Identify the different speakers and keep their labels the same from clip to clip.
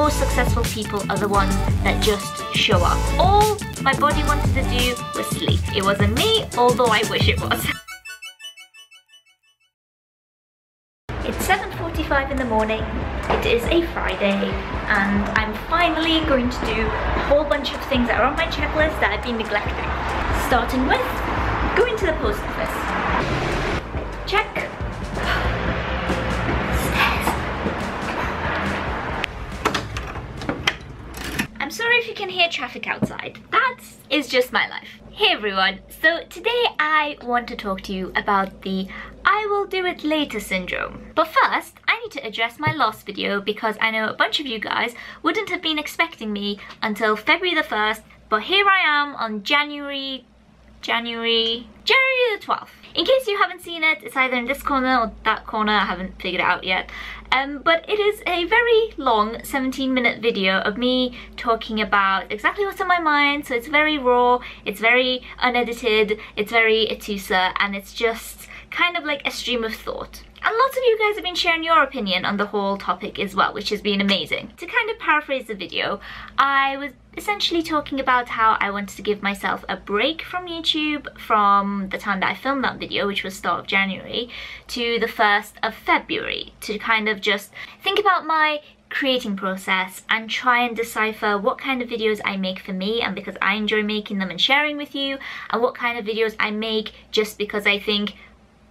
Speaker 1: most successful people are the ones that just show up. All my body wanted to do was sleep. It wasn't me, although I wish it was. It's 7:45 in the morning, it is a Friday, and I'm finally going to do a whole bunch of things that are on my checklist that I've been neglecting. Starting with going to the post office. Check. Stairs. I'm sorry if you can hear traffic outside. That is just my life. Hey everyone, so today I want to talk to you about the I will do it later syndrome. But first, I need to address my last video because I know a bunch of you guys wouldn't have been expecting me until February the 1st, but here I am on January the 12th. In case you haven't seen it, it's either in this corner or that corner, I haven't figured it out yet. But it is a very long 17-minute video of me talking about exactly what's on my mind, so it's very raw, it's very unedited, it's very Atousa, and it's just kind of like a stream of thought. And lots of you guys have been sharing your opinion on the whole topic as well, which has been amazing. To kind of paraphrase the video, I was essentially talking about how I wanted to give myself a break from YouTube from the time that I filmed that video, which was start of January, to the 1st of February, to kind of just think about my creating process and try and decipher what kind of videos I make for me and because I enjoy making them and sharing with you, and what kind of videos I make just because I think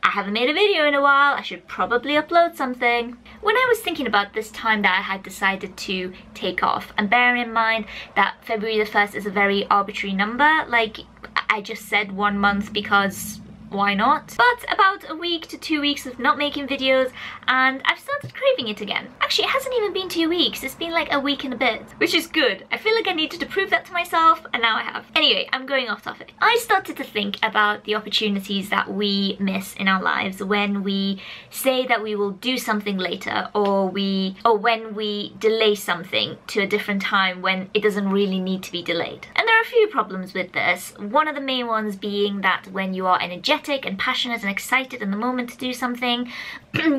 Speaker 1: I haven't made a video in a while, I should probably upload something. When I was thinking about this time that I had decided to take off, and bearing in mind that February the 1st is a very arbitrary number, like I just said 1 month because why not? But about a week to 2 weeks of not making videos and I've started craving it again. Actually, it hasn't even been 2 weeks, it's been like a week and a bit, which is good. I feel like I needed to prove that to myself and now I have. Anyway, I'm going off topic. I started to think about the opportunities that we miss in our lives when we say that we will do something later, or when we delay something to a different time when it doesn't really need to be delayed. And there are a few problems with this. One of the main ones being that when you are energetic and passionate and excited in the moment to do something,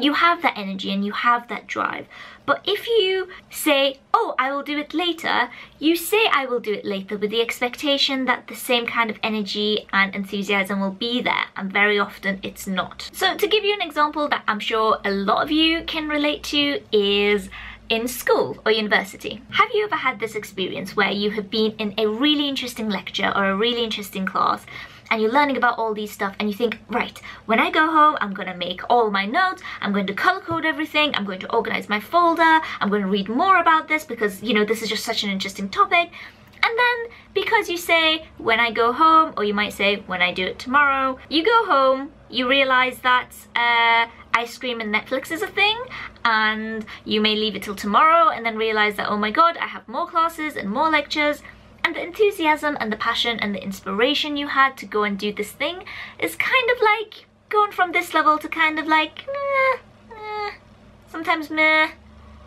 Speaker 1: you have that energy and you have that drive. But if you say, oh, I will do it later, you say I will do it later with the expectation that the same kind of energy and enthusiasm will be there, and very often it's not. So to give you an example that I'm sure a lot of you can relate to is in school or university. Have you ever had this experience where you have been in a really interesting lecture or a really interesting class and you're learning about all these stuff and you think, right, when I go home, I'm gonna make all my notes, I'm going to color code everything, I'm going to organize my folder, I'm going to read more about this because, you know, this is just such an interesting topic. And then because you say, when I go home, or you might say, when I do it tomorrow, you go home, you realize that ice cream and Netflix is a thing, and you may leave it till tomorrow and then realize that, oh my god, I have more classes and more lectures. And the enthusiasm and the passion and the inspiration you had to go and do this thing is kind of like going from this level to kind of like sometimes meh.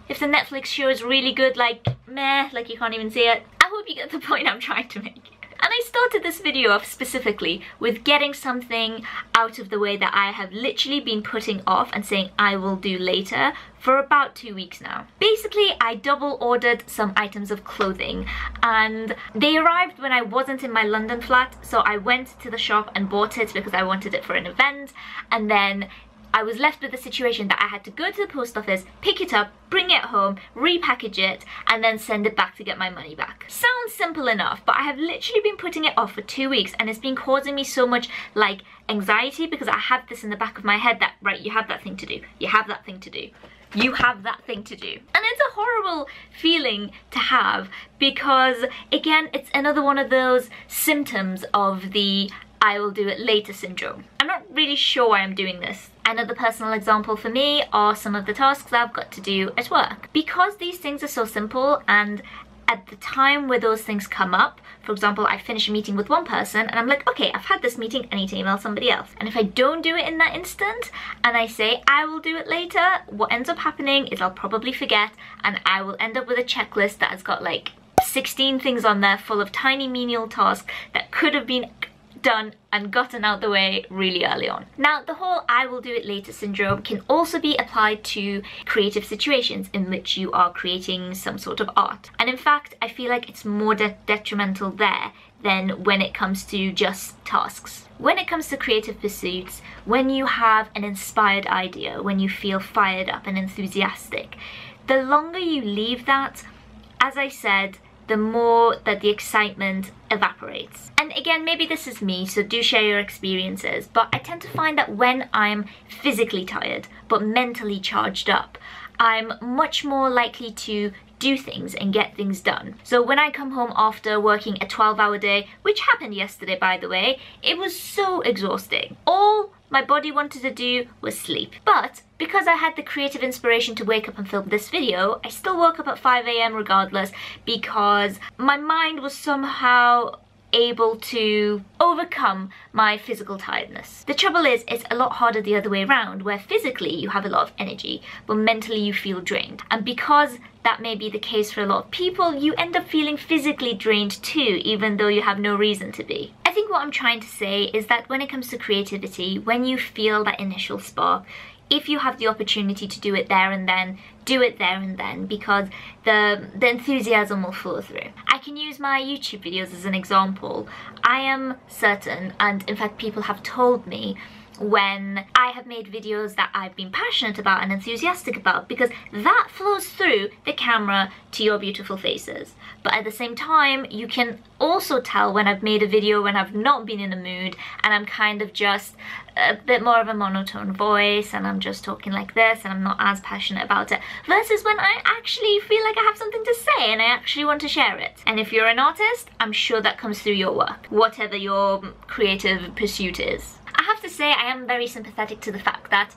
Speaker 1: If the Netflix show is really good, like meh, like you can't even see it. I hope you get the point I'm trying to make. And I started this video off specifically with getting something out of the way that I have literally been putting off and saying I will do later for about 2 weeks now. Basically, I double ordered some items of clothing and they arrived when I wasn't in my London flat, so I went to the shop and bought it because I wanted it for an event, and then I was left with the situation that I had to go to the post office, pick it up, bring it home, repackage it, and then send it back to get my money back. Sounds simple enough, but I have literally been putting it off for 2 weeks and it's been causing me so much like anxiety because I have this in the back of my head that, right, you have that thing to do, you have that thing to do, you have that thing to do. And it's a horrible feeling to have because, again, it's another one of those symptoms of the I will do it later syndrome. I'm not really sure why I'm doing this. Another personal example for me are some of the tasks I've got to do at work. Because these things are so simple, and at the time where those things come up, for example, I finish a meeting with one person and I'm like, okay, I've had this meeting, I need to email somebody else. And if I don't do it in that instant and I say I will do it later, what ends up happening is I'll probably forget and I will end up with a checklist that has got like 16 things on there full of tiny menial tasks that could have been done and gotten out the way really early on. Now, the whole I will do it later syndrome can also be applied to creative situations in which you are creating some sort of art. And in fact, I feel like it's more detrimental there than when it comes to just tasks. When it comes to creative pursuits, when you have an inspired idea, when you feel fired up and enthusiastic, the longer you leave that, as I said, the more that the excitement evaporates. And again, maybe this is me, so do share your experiences, but I tend to find that when I'm physically tired but mentally charged up, I'm much more likely to do things and get things done. So when I come home after working a 12-hour day, which happened yesterday by the way, it was so exhausting. All my body wanted to do was sleep. But because I had the creative inspiration to wake up and film this video, I still woke up at 5 AM regardless, because my mind was somehow able to overcome my physical tiredness. The trouble is, it's a lot harder the other way around, where physically you have a lot of energy, but mentally you feel drained. And because that may be the case for a lot of people, you end up feeling physically drained too, even though you have no reason to be. I think what I'm trying to say is that when it comes to creativity, when you feel that initial spark, if you have the opportunity to do it there and then, do it there and then, because the enthusiasm will flow through. I can use my YouTube videos as an example. I am certain, and in fact people have told me, when I have made videos that I've been passionate about and enthusiastic about, because that flows through the camera to your beautiful faces. But at the same time, you can also tell when I've made a video when I've not been in the mood and I'm kind of just a bit more of a monotone voice and I'm just talking like this and I'm not as passionate about it, versus when I actually feel like I have something to say and I actually want to share it. And if you're an artist, I'm sure that comes through your work, whatever your creative pursuit is. I have to say, I am very sympathetic to the fact that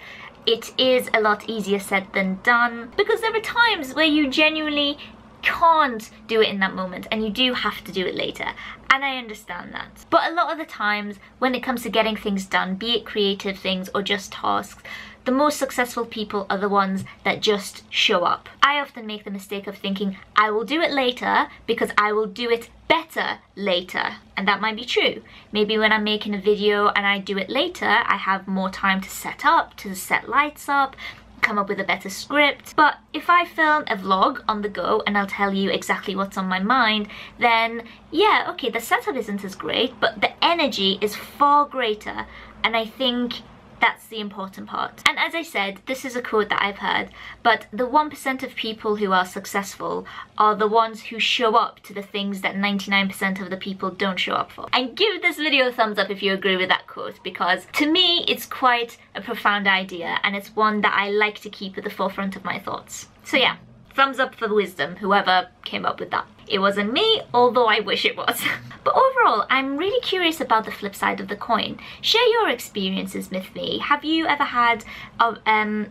Speaker 1: it is a lot easier said than done, because there are times where you genuinely can't do it in that moment and you do have to do it later, and I understand that. But a lot of the times when it comes to getting things done, be it creative things or just tasks, the most successful people are the ones that just show up. I often make the mistake of thinking I will do it later because I will do it better later, and that might be true. Maybe when I'm making a video and I do it later, I have more time to set up, to set lights up, come up with a better script. But if I film a vlog on the go and I'll tell you exactly what's on my mind, then yeah, okay, the setup isn't as great, but the energy is far greater, and I think that's the important part. And as I said, this is a quote that I've heard, but the 1% of people who are successful are the ones who show up to the things that 99% of the people don't show up for. And give this video a thumbs up if you agree with that quote, because to me it's quite a profound idea and it's one that I like to keep at the forefront of my thoughts. So yeah, thumbs up for wisdom, whoever came up with that. It wasn't me, although I wish it was. But overall, I'm really curious about the flip side of the coin. Share your experiences with me. Have you ever had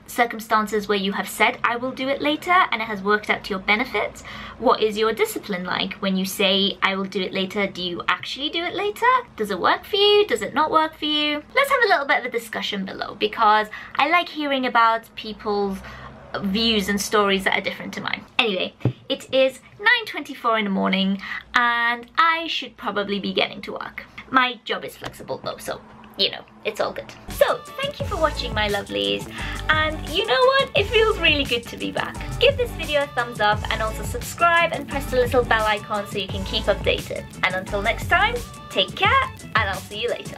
Speaker 1: circumstances where you have said, I will do it later, and it has worked out to your benefit? What is your discipline like? When you say, I will do it later, do you actually do it later? Does it work for you? Does it not work for you? Let's have a little bit of a discussion below, because I like hearing about people's views and stories that are different to mine. Anyway, it is 9:24 in the morning and I should probably be getting to work. My job is flexible though, so you know, it's all good. So thank you for watching, my lovelies, and you know what, it feels really good to be back. Give this video a thumbs up and also subscribe and press the little bell icon so you can keep updated. And until next time, take care and I'll see you later.